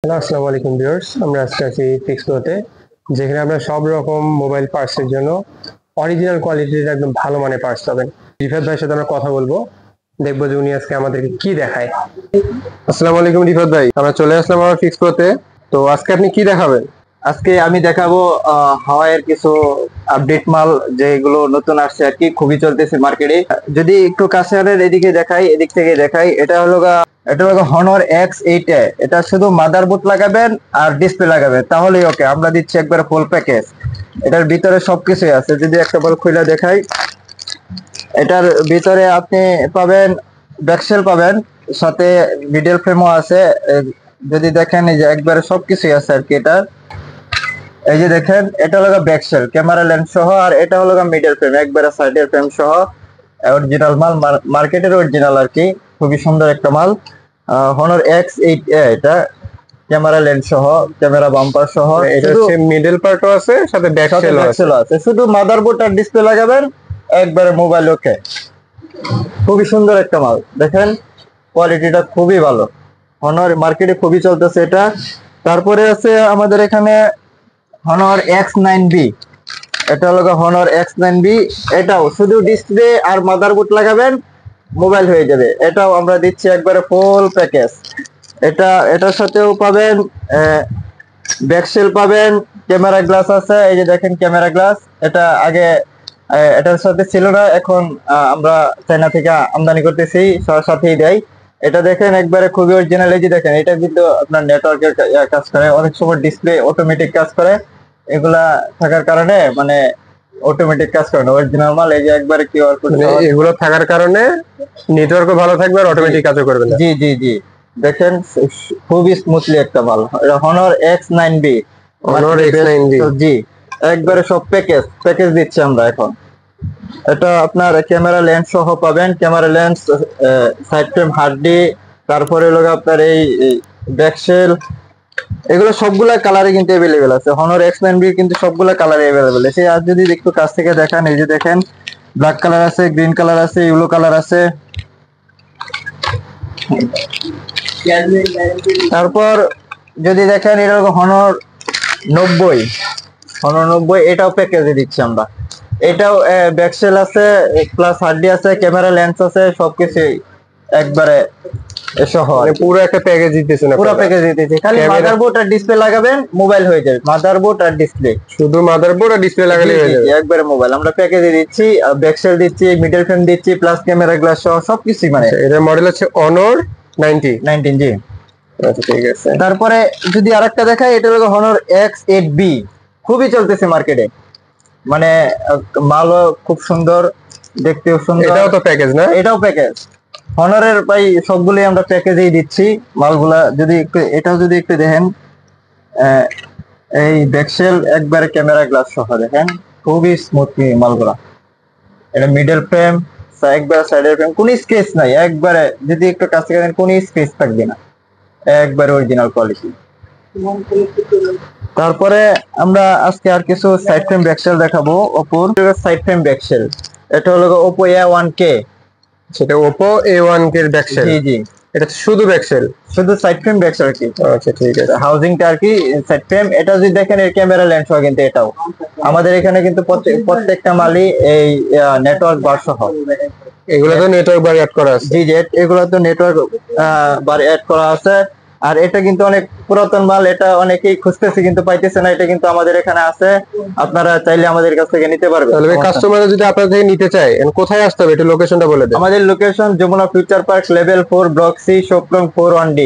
Hello, আসসালামু আলাইকুম viewers. আমরা আজকে আছি ফিক্সপ্রোতে, যেখানে আমরা সব রকম মোবাইল পার্টসের জন্য অরিজিনাল কোয়ালিটির একদম ভালো মানের পার্টস পাবেন। রিফাত ভাইয়ের সাথে আমরা কথা বলবো, দেখবো যে উনি আজকে আমাদেরকে কি দেখায়। আসসালামু আলাইকুম রিফাত ভাই, আমরা চলে আসলাম আমার ফিক্সপ্রোতে। তো আজকে আপনি কি দেখাবেন? আজকে আমি দেখাবো হাওয়াইয়ের কিছু আপডেট মাল, যেগুলো নতুন আসছে আর কি, খুবই চলতেছে মার্কেটে। যদি একটু কাছের এদিকে দেখাই, এদিক থেকে দেখাই, এটা হলো হনর X8। এটা শুধু মাদারবোর্ড লাগাবেন আর ডিসপ্লে লাগাবেন, তাহলেই ওকে। আমরা দিচ্ছি একবার ফুল প্যাকেজ। এটার ভিতরে সবকিছুই আছে। যদি একটা বল খুলে দেখাই, এটার ভিতরে আপনি পাবেন ব্যাকসেল পাবেন, সাথে মিডল ফ্রেমও আছে। যদি দেখেন, এই যে একবারে সবকিছুই আছে আর কি। এই যে দেখেন, এটা হলো ব্যাকসেল, ক্যামেরা লেন্স সহ, আর এটা হলো মিডল ফ্রেম, একবারে সাইডের ফ্রেম সহ। অরিজিনাল মাল, মার্কেটের অরিজিনাল আর কি। খুবই সুন্দর একটা মাল, হনর X8। এটা ক্যামেরা লেন্স সহ, ক্যামেরা বাম্পার সহ। এটা হচ্ছে মিডল পার্টও আছে, সাথে ব্যাকসেলও আছে। শুধু মাদারবোর্ড আর ডিসপ্লে লাগাবেন, একবারে মোবাইল ওকে। খুবই সুন্দর একটা মাল, দেখেন কোয়ালিটিটা খুবই ভালো। হনর মার্কেটে খুবই চলতেছে এটা। তারপরে আছে আমাদের এখানে হনর X9B। এটা হলো হনর X9B। এটাও শুধু ডিসপ্লে আর মাদারবোর্ড লাগাবেন, মোবাইল হয়ে যাবে। এটাও আমরা দিচ্ছি একবারে ফুল প্যাকেজ। এটার সাথেও পাবেন ব্যাকসেল পাবেন, ক্যামেরা গ্লাস আছে। এই যে দেখেন ক্যামেরা গ্লাস, এটা আগে এটার সাথে ছিল না, এখন আমরা চায়না থেকে আমদানি করতেছি, সাথেই দেয়। এটা দেখেন একবারে খুবই অরিজিনাল। এই যে দেখেন, এটা কিন্তু আপনার নেটওয়ার্কের কাজ করে, অনেক সময় ডিসপ্লে অটোমেটিক কাজ করে। এগুলা থাকার কারণে মানে অটোমেটিক কাজ করে না, অরিজিনাল মাল। এই যে একবারে কিউআর কোড, এগুলো থাকার কারণে নেটওয়ার্কও ভালো থাকবে আর অটোমেটিক কাজও করবে না। জি জি জি, দেখেন খুবই স্মুথলি একটা মাল। Honor X9B। হনর X9B, জি, একবারে সব প্যাকেজ দিচ্ছি আমরা এখন। এটা আপনার ক্যামেরা লেন্স সহ পাবেন, ক্যামেরা লেন্স, সাইড ফ্রেম, হার্ডি, তারপরে হলো আপনার এই ব্যাকসেল। এগুলো সবগুলা কালারে কিন্তু अवेलेबल আছে। হনর X9B কিন্তু সবগুলা কালারে अवेलेबल আছে। আর যদি একটু কাছ থেকে দেখান, এই যে দেখেন ব্ল্যাক কালার আছে, গ্রিন কালার আছে, ইয়েলো কালার আছে। তারপর যদি দেখেন, এটা হনর 90। এটাও প্যাকেজে দিচ্ছি আমরা। এটাও ব্যাকসেল আছে, প্লাস হার্ডি আছে, ক্যামেরা লেন্স আছে, সবকিছু একবারে সহ। পুরো একটা প্যাকেজ দিতেছে না? পুরো প্যাকেজ দিতেছি, খালি মাদারবোর্ড আর ডিসপ্লে লাগাবেন, মোবাইল হয়ে যাবে। মাদারবোর্ড আর ডিসপ্লে, শুধু মাদারবোর্ড আর ডিসপ্লে লাগালে হয়ে যাবে, একবারে মোবাইল। আমরা প্যাকেজে দিচ্ছি, ব্যাকসেল দিচ্ছি, মিডল ফ্রেম দিচ্ছি, প্লাস ক্যামেরা গ্লাস সহ সবকিছু। মানে এটা মডেল হচ্ছে অনর 19। জি, আচ্ছা ঠিক আছে। তারপরে যদি আরেকটা দেখাই, এটা হলো হনর X8B। খুবই চলতেছে মার্কেটে, মানে মালও খুব সুন্দর, দেখতেও সুন্দর। এটাও তো প্যাকেজ না? এটাও প্যাকেজ। হনরের ভাই সবগুলোই আমরা প্যাকেজেই দিচ্ছি মালগুলা। যদি একটু এটাও যদি একটু দেখেন, এই ব্যাকসেল একবারে ক্যামেরা গ্লাস সহ, দেখেন খুবই স্মুথলি মালগুলা। এটা মিডল ফ্রেম, একবার সাইডের ফ্রেম, কোনো স্ক্র্যাচ নাই। একবারে যদি একটু কাছ থেকে দেখেন, কোনো স্ক্র্যাচ থাকবে না, একবারে অরিজিনাল কোয়ালিটি। তারপরে আমরা আজকে আর কিছু সাইড ফ্রেম ব্যাকসেল দেখাবো। ওপোর সাইড ফ্রেম ব্যাকসেল, এটা হলো Oppo A1K। সেটা Oppo A1K এর ব্যাকসেল? জি জি, এটা শুধু ব্যাকসেল, শুধু সাইড ফ্রেম ব্যাকসেল আর কি। আচ্ছা ঠিক আছে। হাউজিংটা আর কি সাইড ফ্রেম। এটা যদি দেখেন, এর ক্যামেরা লেন্স হয় কিন্তু। এটাও আমাদের এখানে কিন্তু প্রত্যেকটা মালই এই নেটওয়ার্ক বার সহ। এগুলো তো নেটওয়ার্ক বার অ্যাড করা আছে? জি জি, এগুলো তো নেটওয়ার্ক বার অ্যাড করা আছে। আর এটা কিন্তু অনেক পুরাতন মাল, এটা অনেকেই খুঁজতেছে কিন্তু পাইতেছে না। এটা কিন্তু আমাদের এখানে আছে, আপনারা চাইলে আমাদের কাছ থেকে নিতে পারবেন। তাহলে কাস্টমার যদি আপনাদের থেকে নিতে চায়, কোথায় আসতে হবে, একটু লোকেশনটা বলে দেন। আমাদের location Jamuna Future Park, level 4, block C, shop নং 4-1D।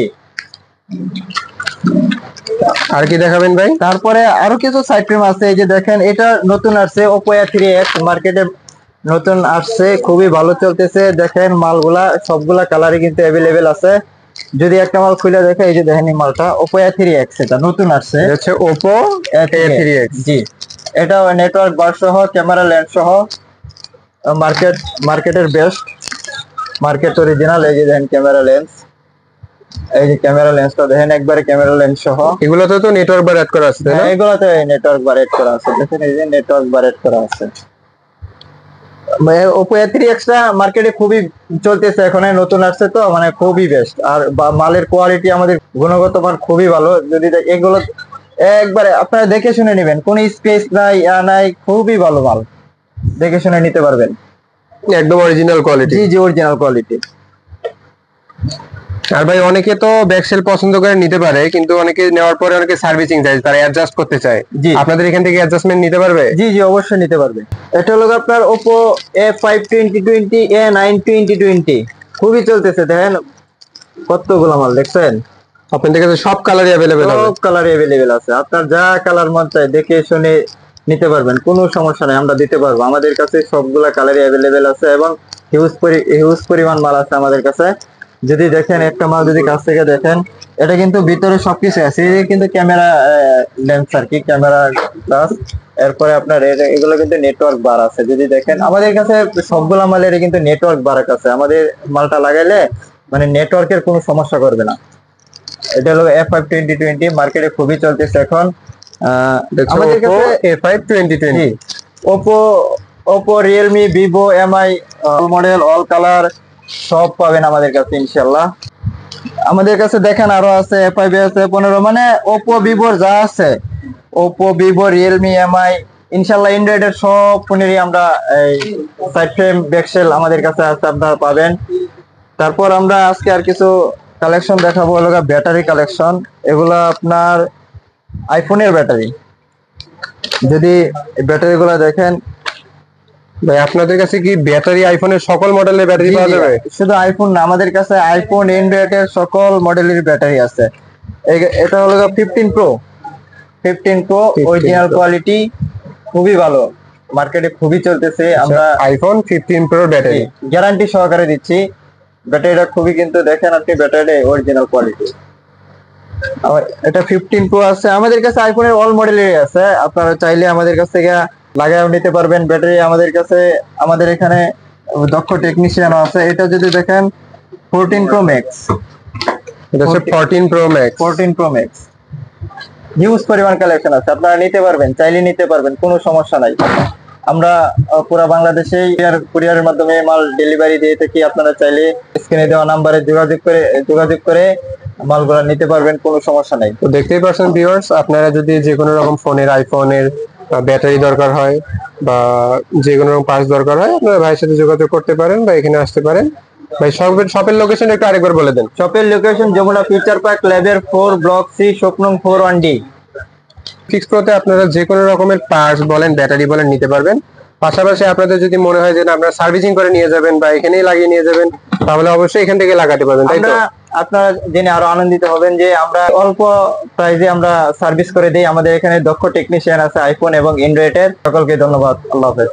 আর কি দেখাবেন ভাই? তারপরে আরো কিছু সাইড ফ্রেম আছে। এই যে দেখেন, এটা নতুন আসছে, Oppo A3X, মার্কেটে নতুন আসছে, খুবই ভালো চলতেছে। দেখেন মালগুলা সবগুলা কালারই কিন্তু अवेलेबल আছে। যদি একটা মাল খুলে দেখে, এই যে দেখেন এই মালটা Oppo A3X, এটা নতুন আসছে, এটা হচ্ছে Oppo A3X। জি, এটা নেটওয়ার্ক বার সহ, ক্যামেরা লেন্স সহ, মার্কেটের বেস্ট, মার্কেট অরিজিনাল। এই যে দেখেন ক্যামেরা লেন্স, এই যে ক্যামেরা লেন্সটা দেখেন, একবারে ক্যামেরা লেন্স সহ। এগুলোতে তো নেটওয়ার্ক বার অ্যাড করা আছে, তাই না? এগুলোতে নেটওয়ার্ক বার অ্যাড করা আছে, দেখেন এই যে নেটওয়ার্ক বার অ্যাড করা আছে। ওপো A3 এক্সট্রা মার্কেটে খুবই চলতেছে, এখন নতুন আসছে তো মানে খুবই বেস্ট। আর মালের কোয়ালিটি আমাদের গুণগত মান খুবই ভালো। যদি এগুলো একবারে আপনারা দেখে শুনে নেবেন, কোনো স্পেস নাই নাই, খুবই ভালো মাল, দেখে শুনে নিতে পারবেন। একদম অরিজিনাল কোয়ালিটি। জি জি, অরিজিনাল কোয়ালিটি। আর ভাই অনেকে তো ব্যাকসেল পছন্দ করে নিতে পারে, কিন্তু অনেকে নেওয়ার পরে অনেকে সার্ভিসিং চাই, তারা অ্যাডজাস্ট করতে চায়। জি আপনাদের এখান থেকে অ্যাডজাস্টমেন্ট নিতে পারবে? জি জি, অবশ্যই নিতে পারবে। এটা হলো আপনার ওপো A5 2020, A9 2020, খুবই চলতেছে। দেখেন কতগুলো মাল দেখছেন, আপনাদের কাছে সব কালারই অ্যাভেলেবেল হবে? সব কালার এভেলেবেল আছে। আপনার যা কালার মন চায় দেখে শুনে নিতে পারবেন, কোনো সমস্যা নাই, আমরা দিতে পারবো। আমাদের কাছে সবগুলা কালারই অ্যাভেলেবেল আছে এবং হিউজ পরিমাণ মাল আছে আমাদের কাছে। যদি দেখেন একটা মাল যদি কাছ থেকে দেখেন, এটা কিন্তু ভিতরে সবকিছু আছে। এই যে কিন্তু ক্যামেরা লেন্স আর কি, ক্যামেরা গ্লাস। এরপরে আপনার এগুলো কিন্তু নেটওয়ার্ক বার আছে। যদি দেখেন আমাদের কাছে সবগুলা মালের কিন্তু নেটওয়ার্ক বার আছে। আমাদের মালটা লাগাইলে মানে নেটওয়ার্কের কোনো সমস্যা করবে না। এটা হলো A5 2020, মার্কেটে খুবই চলতেছে এখন। আমাদের কাছে A5 2020। Oppo Oppo Realme Vivo MI all model all colour সব পাবেন আমাদের কাছে ইনশাল্লাহ। আমাদের কাছে দেখেন আরো আছে, A5 আছে, A15, মানে ওপো ভিভোর যা আছে, ওপো ভিভো রিয়েলমি এমআই ইনশাল্লাহ অ্যান্ড্রয়েডের সব ফোনেরই আমরা এই সাইড ফ্রেম ব্যাকসেল আমাদের কাছে আছে, আপনারা পাবেন। তারপর আমরা আজকে আর কিছু কালেকশন দেখাবো, হলো ব্যাটারি কালেকশন। এগুলা আপনার আইফোনের ব্যাটারি। যদি ব্যাটারি গুলা দেখেন, ভাই আপনাদের কাছে কি ব্যাটারি আইফোনের সকল মডেলের ব্যাটারি জি, পাওয়া জি, যাবে? শুধু আইফোন না, আমাদের কাছে আইফোন অ্যান্ড্রয়েডের সকল মডেলের ব্যাটারি আছে। এটা হলো 15 pro, 15 pro 15 original Pro। Quality, খুবই ভালো, মার্কেটে খুবই চলতেছে। আমরা আইফোন 15 প্রো ব্যাটারি গ্যারান্টি সহকারে দিচ্ছি। ব্যাটারিটা খুবই কিন্তু দেখেন আপনি, ব্যাটারি অরিজিনাল কোয়ালিটি। এটা 15 প্রো আছে। আমাদের কাছে আইফোনের অল মডেলেরই আছে, আপনারা চাইলে আমাদের কাছ থেকে লাগাও নিতে পারবেন ব্যাটারি। আমাদের কাছে আমাদের এখানে দক্ষ টেকনিশিয়ানও আছে। এটা যদি দেখেন 14 প্রো ম্যাক্স, এটা হচ্ছে 14 pro max. 14 pro max, huge পরিমাণ কালেকশন আছে, আপনারা নিতে পারবেন, চাইলে নিতে পারবেন, কোনো সমস্যা নাই। আমরা পুরো বাংলাদেশে কুরিয়ারের মাধ্যমে মাল ডেলিভারি দিয়ে থাকি। আপনারা চাইলে স্ক্রিনে দেওয়া নাম্বারে যোগাযোগ করে মালগুলো নিতে পারবেন, কোনো সমস্যা নাই। তো দেখতেই পাচ্ছেন ভিউয়ার্স, আপনারা যদি যে কোনো রকম ফোনের আইফোনের ব্যাটারি দরকার হয় বা যে কোনো রকম পার্টস দরকার হয়, আপনারা ভাইয়ের সাথে যোগাযোগ করতে পারেন বা এখানে আসতে পারেন। ভাই শপের লোকেশন একটু আরেকবার বলে দেন। শপের location Jamuna Future Park, level 4, block C, shop নং 4-1D। ফিক্স প্রোতে আপনারা যে কোনো রকমের পার্টস বলেন, ব্যাটারি বলেন নিতে পারবেন। পাশাপাশি আপনাদের যদি মনে হয় যে না, আপনারা সার্ভিসিং করে নিয়ে যাবেন বা এখানেই লাগিয়ে নিয়ে যাবেন, তাহলে অবশ্যই এখান থেকে লাগাতে পারবেন, তাই তো? আপনারা জেনে আরো আনন্দিত হবেন যে আমরা অল্প প্রাইসে আমরা সার্ভিস করে দিই। আমাদের এখানে দক্ষ টেকনিশিয়ান আছে আইফোন এবং অ্যান্ড্রয়েডের। সকলকে ধন্যবাদ, আল্লাহ হাফেজ।